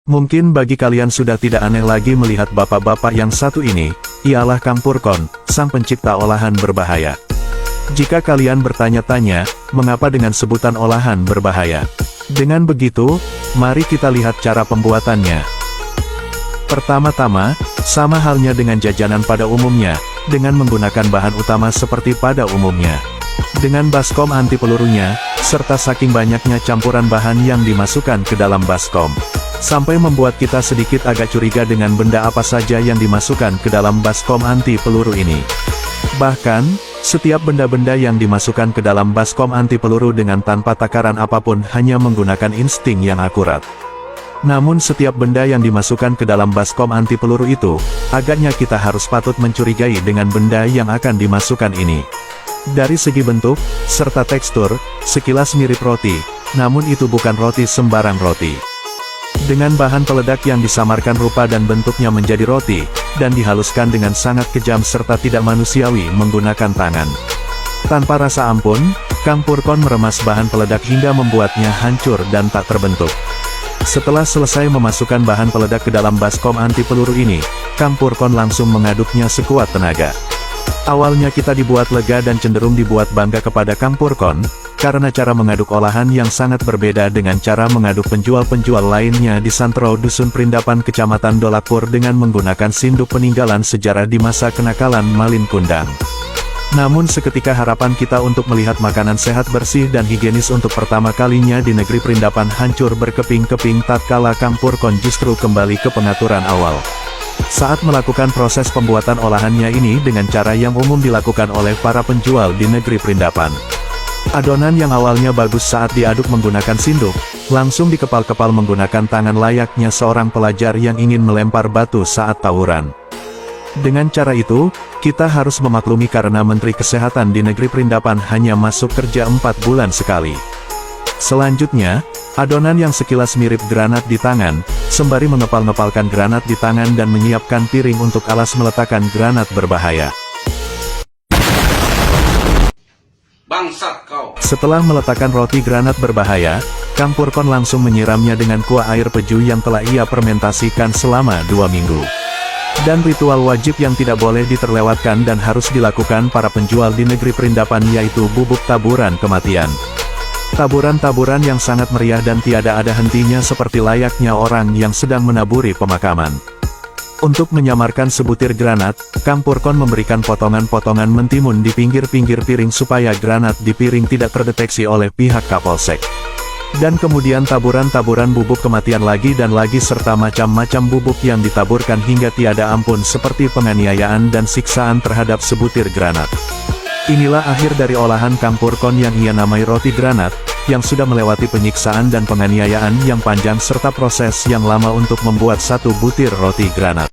Mungkin bagi kalian sudah tidak aneh lagi melihat bapak-bapak yang satu ini, ialah Campurkon, sang pencipta olahan berbahaya. Jika kalian bertanya-tanya, mengapa dengan sebutan olahan berbahaya? Dengan begitu, mari kita lihat cara pembuatannya. Pertama-tama, sama halnya dengan jajanan pada umumnya, dengan menggunakan bahan utama seperti pada umumnya. Dengan baskom anti pelurunya, serta saking banyaknya campuran bahan yang dimasukkan ke dalam baskom, sampai membuat kita sedikit agak curiga dengan benda apa saja yang dimasukkan ke dalam baskom anti peluru ini. Bahkan, setiap benda-benda yang dimasukkan ke dalam baskom anti peluru dengan tanpa takaran apapun hanya menggunakan insting yang akurat. Namun setiap benda yang dimasukkan ke dalam baskom anti peluru itu, agaknya kita harus patut mencurigai dengan benda yang akan dimasukkan ini. Dari segi bentuk, serta tekstur, sekilas mirip roti, namun itu bukan roti sembarang roti. Dengan bahan peledak yang disamarkan rupa dan bentuknya menjadi roti, dan dihaluskan dengan sangat kejam serta tidak manusiawi menggunakan tangan. Tanpa rasa ampun, Campurkon meremas bahan peledak hingga membuatnya hancur dan tak terbentuk. Setelah selesai memasukkan bahan peledak ke dalam baskom anti peluru ini, Campurkon langsung mengaduknya sekuat tenaga. Awalnya kita dibuat lega dan cenderung dibuat bangga kepada Campurkon, karena cara mengaduk olahan yang sangat berbeda dengan cara mengaduk penjual-penjual lainnya di Santro Dusun Perindapan Kecamatan Dolakpur dengan menggunakan sinduk peninggalan sejarah di masa kenakalan Malin Kundang. Namun seketika harapan kita untuk melihat makanan sehat bersih dan higienis untuk pertama kalinya di negeri Perindapan hancur berkeping-keping tatkala Campurkon justru kembali ke pengaturan awal. Saat melakukan proses pembuatan olahannya ini dengan cara yang umum dilakukan oleh para penjual di negeri Perindapan. Adonan yang awalnya bagus saat diaduk menggunakan sinduk, langsung dikepal-kepal menggunakan tangan layaknya seorang pelajar yang ingin melempar batu saat tawuran. Dengan cara itu, kita harus memaklumi karena Menteri Kesehatan di negeri Perindapan hanya masuk kerja 4 bulan sekali. Selanjutnya, adonan yang sekilas mirip granat di tangan, sembari mengepal-ngepalkan granat di tangan dan menyiapkan piring untuk alas meletakkan granat berbahaya. Bangsat kau. Setelah meletakkan roti granat berbahaya, Campurkon langsung menyiramnya dengan kuah air peju yang telah ia fermentasikan selama 2 minggu. Dan ritual wajib yang tidak boleh diterlewatkan dan harus dilakukan para penjual di negeri Perindapan yaitu bubuk taburan kematian. Taburan-taburan yang sangat meriah dan tiada ada hentinya seperti layaknya orang yang sedang menaburi pemakaman. Untuk menyamarkan sebutir granat, Campurkon memberikan potongan-potongan mentimun di pinggir-pinggir piring supaya granat di piring tidak terdeteksi oleh pihak Kapolsek. Dan kemudian taburan-taburan bubuk kematian lagi dan lagi serta macam-macam bubuk yang ditaburkan hingga tiada ampun seperti penganiayaan dan siksaan terhadap sebutir granat. Inilah akhir dari olahan Campurkon yang ia namai roti granat, yang sudah melewati penyiksaan dan penganiayaan yang panjang serta proses yang lama untuk membuat satu butir roti granat.